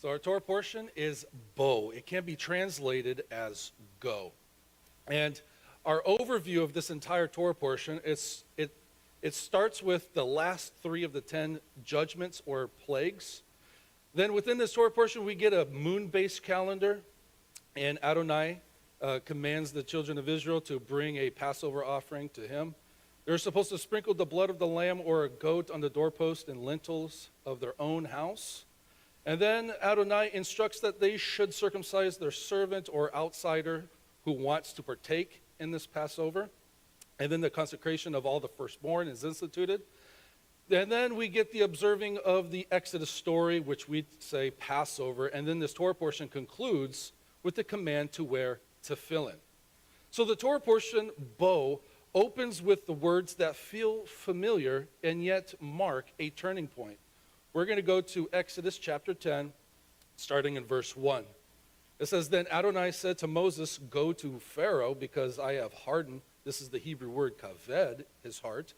So our Torah portion is Bo. It can be translated as go. And our overview of this entire Torah portion it starts with the last 3 of the 10 judgments or plagues. Then within this Torah portion, we get a moon-based calendar, and Adonai commands the children of Israel to bring a Passover offering to him. They're supposed to sprinkle the blood of the lamb or a goat on the doorpost and lintels of their own house. And then Adonai instructs that they should circumcise their servant or outsider who wants to partake in this Passover. And then the consecration of all the firstborn is instituted. And then we get the observing of the Exodus story, which we say Passover. And then this Torah portion concludes with the command to wear tefillin. So the Torah portion, Bo, opens with the words that feel familiar and yet mark a turning point. We're going to go to Exodus chapter 10, starting in verse 1. It says, "Then Adonai said to Moses, go to Pharaoh, because I have hardened," this is the Hebrew word kaved, his heart,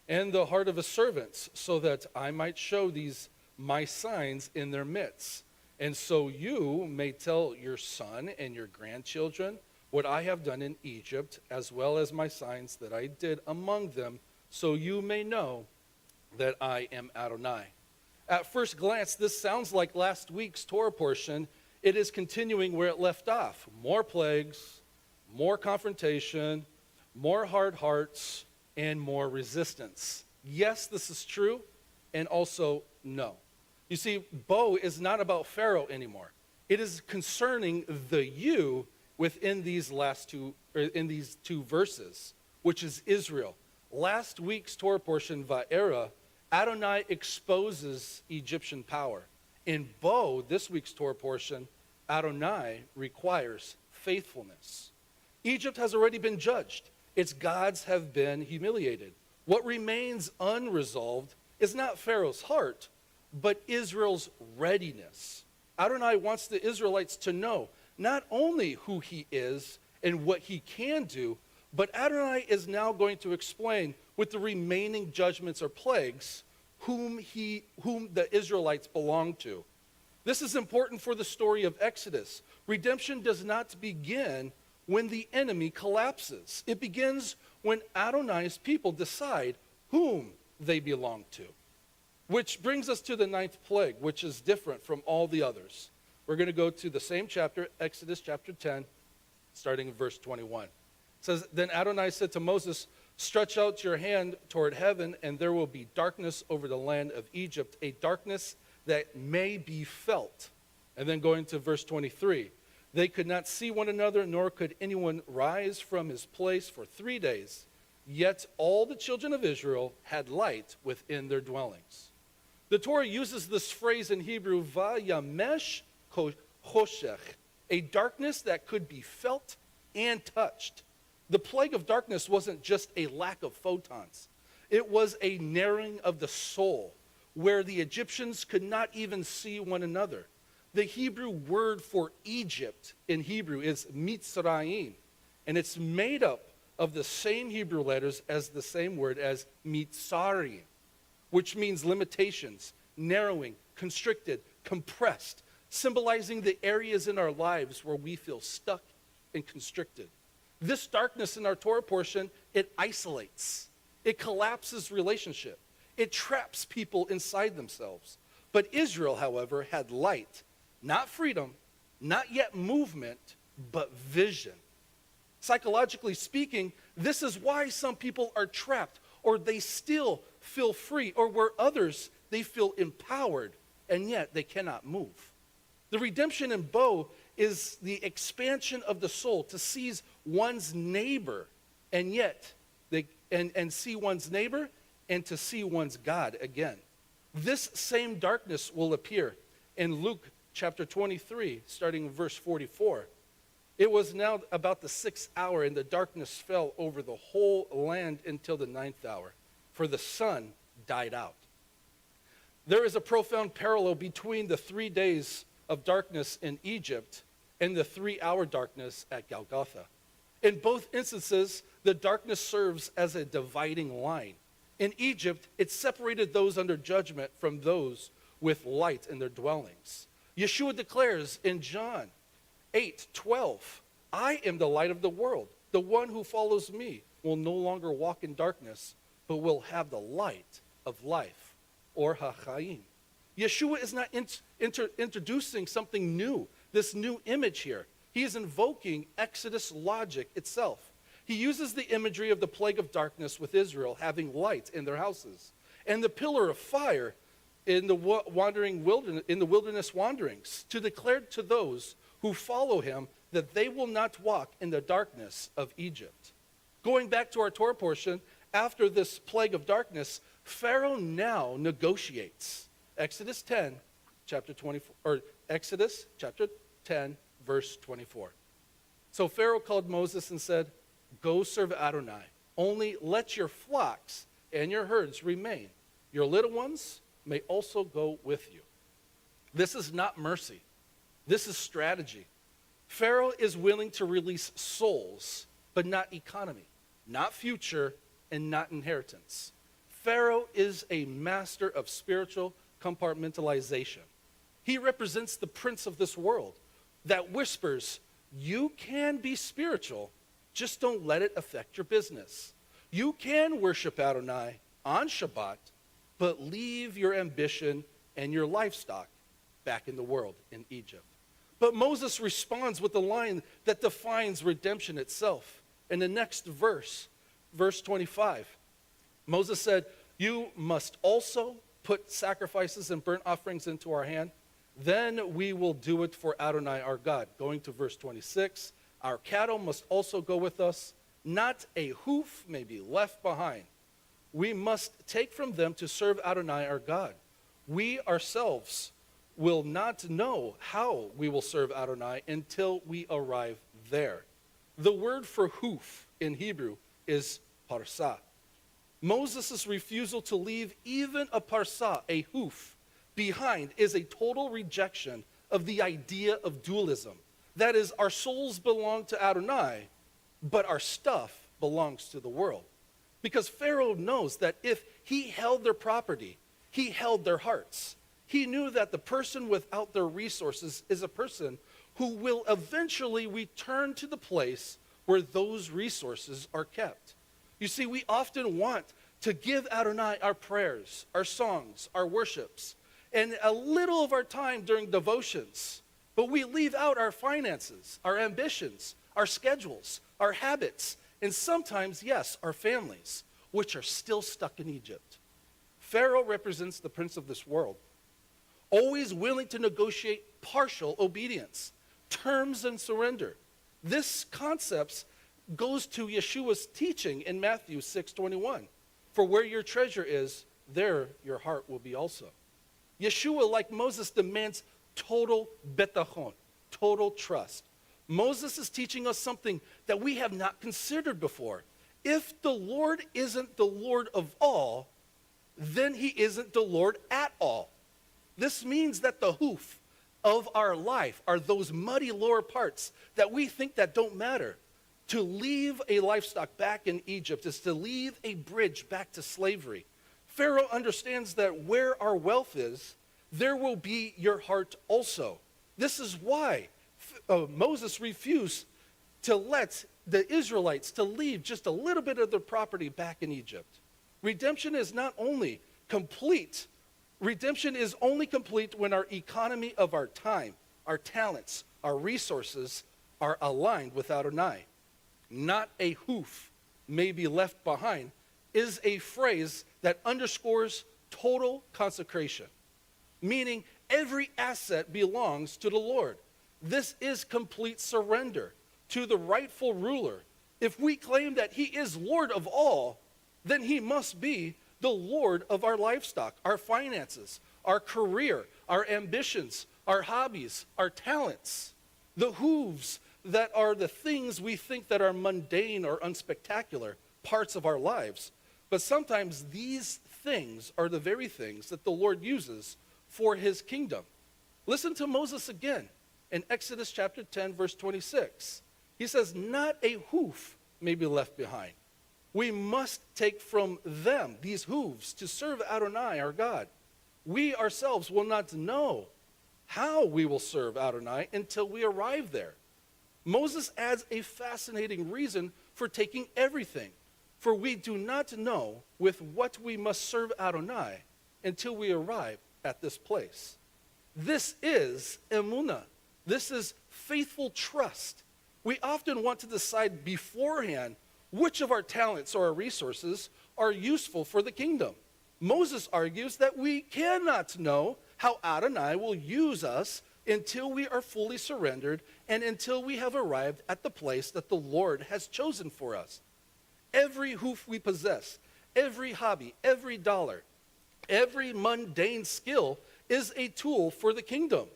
"and the heart of his servants, so that I might show these my signs in their midst. And so you may tell your son and your grandchildren what I have done in Egypt, as well as my signs that I did among them, so you may know that I am Adonai." At first glance, this sounds like last week's Torah portion. It is continuing where it left off. More plagues, more confrontation, more hard hearts, and more resistance. Yes, this is true, and also no. You see, Bo is not about Pharaoh anymore. It is concerning the you within these these 2 verses, which is Israel. Last week's Torah portion, Va'era, Adonai exposes Egyptian power. In Bo, this week's Torah portion, Adonai requires faithfulness. Egypt has already been judged. Its gods have been humiliated. What remains unresolved is not Pharaoh's heart, but Israel's readiness. Adonai wants the Israelites to know not only who he is and what he can do, but Adonai is now going to explain with the remaining judgments or plagues whom the Israelites belong to. This is important for the story of Exodus. Redemption does not begin when the enemy collapses. It begins when Adonai's people decide whom they belong to. Which brings us to the 9th plague, which is different from all the others. We're going to go to the same chapter, Exodus chapter 10, starting in verse 21. It says, "Then Adonai said to Moses, stretch out your hand toward heaven, and there will be darkness over the land of Egypt, a darkness that may be felt." And then going to verse 23, "They could not see one another, nor could anyone rise from his place for 3 days. Yet all the children of Israel had light within their dwellings." The Torah uses this phrase in Hebrew, "Vayamesh choshech," a darkness that could be felt and touched. The plague of darkness wasn't just a lack of photons. It was a narrowing of the soul, where the Egyptians could not even see one another. The Hebrew word for Egypt in Hebrew is Mitzrayim, and it's made up of the same Hebrew letters as the same word as Mitzarim, which means limitations, narrowing, constricted, compressed, symbolizing the areas in our lives where we feel stuck and constricted. This darkness in our Torah portion, it isolates. It collapses relationship. It traps people inside themselves. But Israel, however, had light, not freedom, not yet movement, but vision. Psychologically speaking, this is why some people are trapped, or they still feel free, or where others, they feel empowered, and yet they cannot move. The redemption in Bo is the expansion of the soul to seize one's neighbor, and yet and see one's neighbor and to see one's God again. This same darkness will appear in Luke chapter 23, starting in verse 44. "It was now about the 6th hour, and the darkness fell over the whole land until the 9th hour, for the sun died out." There is a profound parallel between the 3 days of darkness in Egypt and the 3-hour darkness at Golgotha. In both instances, the darkness serves as a dividing line. In Egypt, it separated those under judgment from those with light in their dwellings. Yeshua declares in John 8:12, I am the light of the world. The one who follows me will no longer walk in darkness, but will have the light of life, or HaChaim. Yeshua is not introducing something new, this new image here. He is invoking Exodus logic itself. He uses the imagery of the plague of darkness with Israel having light in their houses, and the pillar of fire in the wilderness wanderings, to declare to those who follow him that they will not walk in the darkness of Egypt. Going back to our Torah portion, after this plague of darkness, Pharaoh now negotiates. Exodus chapter 10, verse 24. So Pharaoh called Moses and said, go serve Adonai. Only let your flocks and your herds remain. Your little ones may also go with you. This is not mercy. This is strategy. Pharaoh is willing to release souls, but not economy, not future, and not inheritance. Pharaoh is a master of spiritual compartmentalization. He represents the prince of this world that whispers, you can be spiritual, just don't let it affect your business. You can worship Adonai on Shabbat, but leave your ambition and your livestock back in the world in Egypt. But Moses responds with the line that defines redemption itself. In the next verse, verse 25, Moses said, you must also put sacrifices and burnt offerings into our hand. Then we will do it for Adonai our God. Going to verse 26, our cattle must also go with us. Not a hoof may be left behind. We must take from them to serve Adonai our God. We ourselves will not know how we will serve Adonai until we arrive there. The word for hoof in Hebrew is parsah. Moses' refusal to leave even a parsah, a hoof, behind is a total rejection of the idea of dualism. That is, our souls belong to Adonai, but our stuff belongs to the world. Because Pharaoh knows that if he held their property, he held their hearts. He knew that the person without their resources is a person who will eventually return to the place where those resources are kept. You see, we often want to give Adonai our prayers, our songs, our worships, and a little of our time during devotions, but we leave out our finances, our ambitions, our schedules, our habits, and sometimes, yes, our families, which are still stuck in Egypt. Pharaoh represents the prince of this world, always willing to negotiate partial obedience, terms and surrender. This concept goes to Yeshua's teaching in Matthew 6:21. For where your treasure is, there your heart will be also. Yeshua, like Moses, demands total betachon, total trust. Moses is teaching us something that we have not considered before. If the Lord isn't the Lord of all, then he isn't the Lord at all. This means that the hoof of our life are those muddy lower parts that we think that don't matter. To leave a livestock back in Egypt is to leave a bridge back to slavery. Pharaoh understands that where our wealth is, there will be your heart also. This is why Moses refused to let the Israelites to leave just a little bit of their property back in Egypt. Redemption is only complete when our economy of our time, our talents, our resources are aligned with Adonai. Not a hoof may be left behind is a phrase that underscores total consecration, meaning every asset belongs to the Lord. This is complete surrender to the rightful ruler. If we claim that he is Lord of all, then he must be the Lord of our livestock, our finances, our career, our ambitions, our hobbies, our talents. The hooves that are the things we think that are mundane or unspectacular parts of our lives. But sometimes these things are the very things that the Lord uses for his kingdom. Listen to Moses again in Exodus chapter 10, verse 26. He says, not a hoof may be left behind. We must take from them these hooves to serve Adonai, our God. We ourselves will not know how we will serve Adonai until we arrive there. Moses adds a fascinating reason for taking everything, for we do not know with what we must serve Adonai until we arrive at this place. This is emunah. This is faithful trust. We often want to decide beforehand which of our talents or our resources are useful for the kingdom. Moses argues that we cannot know how Adonai will use us until we are fully surrendered and until we have arrived at the place that the Lord has chosen for us. Every hoof we possess, every hobby, every dollar, every mundane skill is a tool for the kingdom.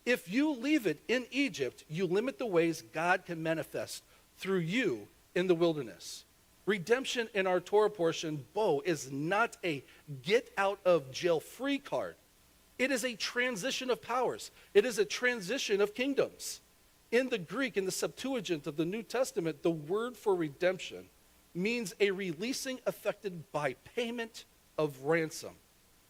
If you leave it in Egypt, you limit the ways God can manifest through you in the wilderness. Redemption in our Torah portion, Bo, is not a get out of jail free card. It is a transition of powers. It is a transition of kingdoms. In the Greek, in the Septuagint of the New Testament, the word for redemption means a releasing effected by payment of ransom.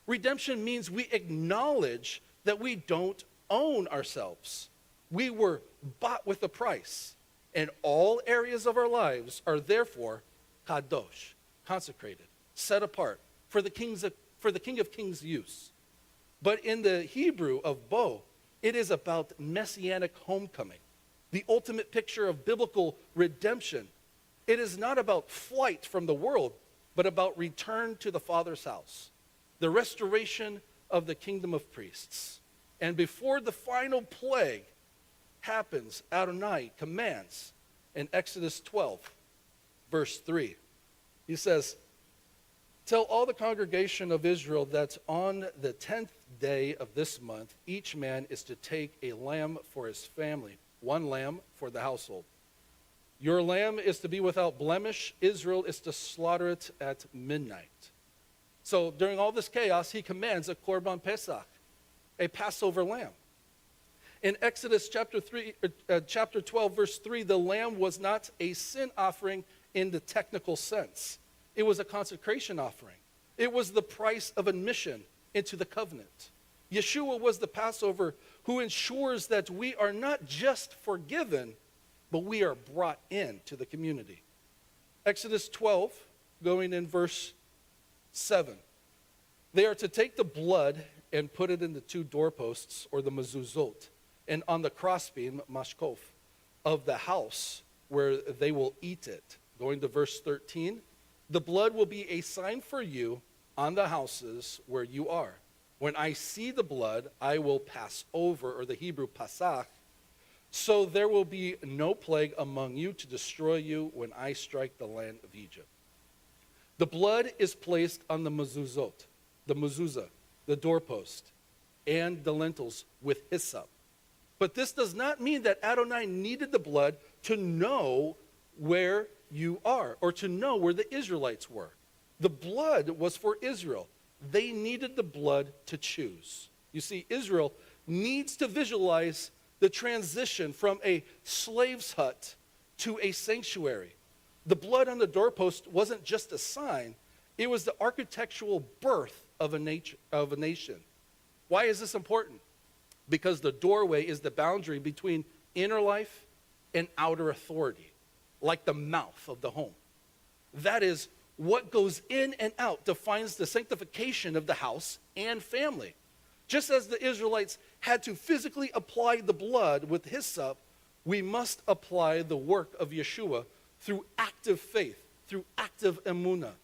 Redemption means we acknowledge that we don't own ourselves. We were bought with a price, and all areas of our lives are therefore kadosh, consecrated, set apart for the King of Kings' use. But in the Hebrew of Bo, it is about messianic homecoming, the ultimate picture of biblical redemption. It is not about flight from the world, but about return to the Father's house, the restoration of the kingdom of priests. And before the final plague happens, Adonai commands in Exodus 12, verse 3. He says, "Tell all the congregation of Israel that on the 10th day of this month, each man is to take a lamb for his family, one lamb for the household. Your lamb is to be without blemish. Israel is to slaughter it at midnight." So during all this chaos, he commands a Korban Pesach, a Passover lamb. In Exodus chapter 12, verse 3, the lamb was not a sin offering in the technical sense. It was a consecration offering. It was the price of admission into the covenant. Yeshua was the Passover who ensures that we are not just forgiven, but we are brought into the community. Exodus 12, going in verse 7. They are to take the blood and put it in the two doorposts, or the mezuzot, and on the crossbeam, mashkof, of the house where they will eat it. Going to verse 13. The blood will be a sign for you on the houses where you are. When I see the blood, I will pass over, or the Hebrew pasach, so there will be no plague among you to destroy you when I strike the land of Egypt. The blood is placed on the mezuzot, the mezuzah, the doorpost, and the lintels with hyssop. But this does not mean that Adonai needed the blood to know where you are, or to know where the Israelites were. The blood was for Israel. They needed the blood to choose. You see, Israel needs to visualize the transition from a slave's hut to a sanctuary. The blood on the doorpost wasn't just a sign, it was the architectural birth of a nation. Why is this important? Because the doorway is the boundary between inner life and outer authority, like the mouth of the home. That is, what goes in and out defines the sanctification of the house and family. Just as the Israelites had to physically apply the blood with hyssop, we must apply the work of Yeshua through active faith, through active emunah.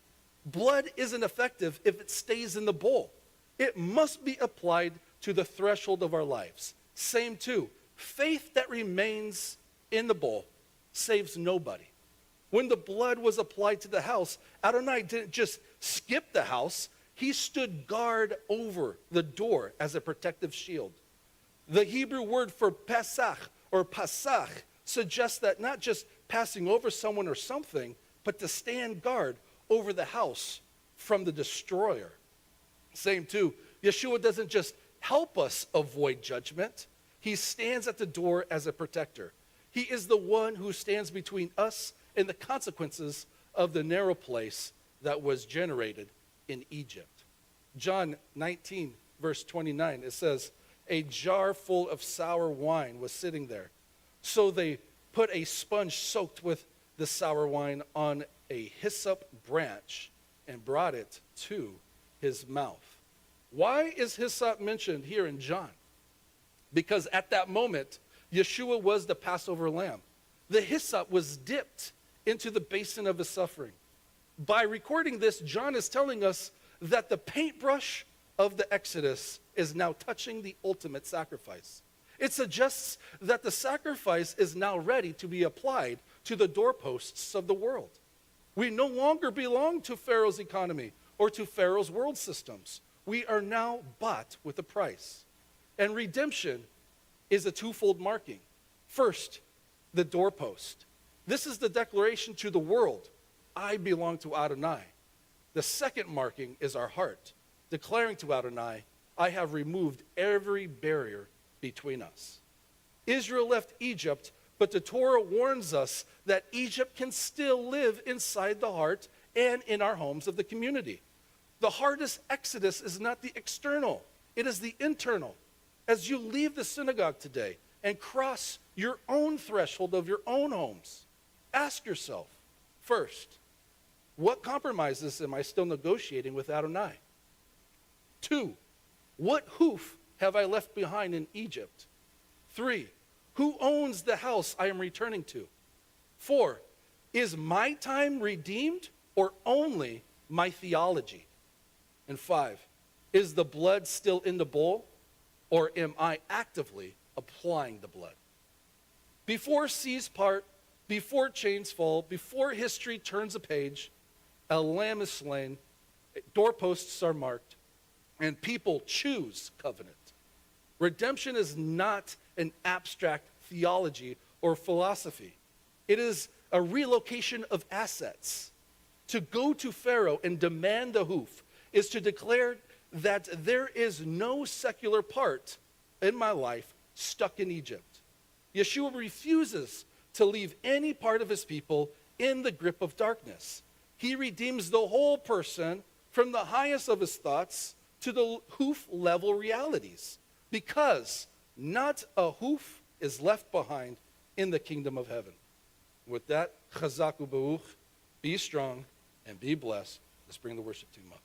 Blood isn't effective if it stays in the bowl. It must be applied to the threshold of our lives. Same too, faith that remains in the bowl saves nobody. When the blood was applied to the house, Adonai didn't just skip the house, he stood guard over the door as a protective shield. The Hebrew word for Pesach or Pasach suggests that not just passing over someone or something, but to stand guard over the house from the destroyer. Same too, Yeshua doesn't just help us avoid judgment, he stands at the door as a protector. He is the one who stands between us and the consequences of the narrow place that was generated in Egypt. John 19, verse 29, it says, a jar full of sour wine was sitting there. So they put a sponge soaked with the sour wine on a hyssop branch and brought it to his mouth. Why is hyssop mentioned here in John? Because at that moment, Yeshua was the Passover lamb. The hyssop was dipped into the basin of his suffering. By recording this, John is telling us that the paintbrush of the Exodus is now touching the ultimate sacrifice. It suggests that the sacrifice is now ready to be applied to the doorposts of the world. We no longer belong to Pharaoh's economy or to Pharaoh's world systems. We are now bought with a price. And redemption is a twofold marking. First, the doorpost. This is the declaration to the world, I belong to Adonai. The second marking is our heart, declaring to Adonai, I have removed every barrier between us. Israel left Egypt, but the Torah warns us that Egypt can still live inside the heart and in our homes of the community. The hardest exodus is not the external, it is the internal. As you leave the synagogue today and cross your own threshold of your own homes, ask yourself, first, what compromises am I still negotiating with Adonai? 2, what hoof have I left behind in Egypt? 3, who owns the house I am returning to? 4, is my time redeemed or only my theology? And 5, is the blood still in the bowl or am I actively applying the blood? Before seas part, before chains fall, before history turns a page, a lamb is slain, doorposts are marked, and people choose covenant. Redemption is not an abstract theology or philosophy. It is a relocation of assets. To go to Pharaoh and demand the hoof is to declare that there is no secular part in my life stuck in Egypt. Yeshua refuses to leave any part of his people in the grip of darkness. He redeems the whole person from the highest of his thoughts to the hoof level realities, because not a hoof is left behind in the kingdom of heaven. With that, chazak u'ba'uch, be strong and be blessed. Let's bring the worship team up.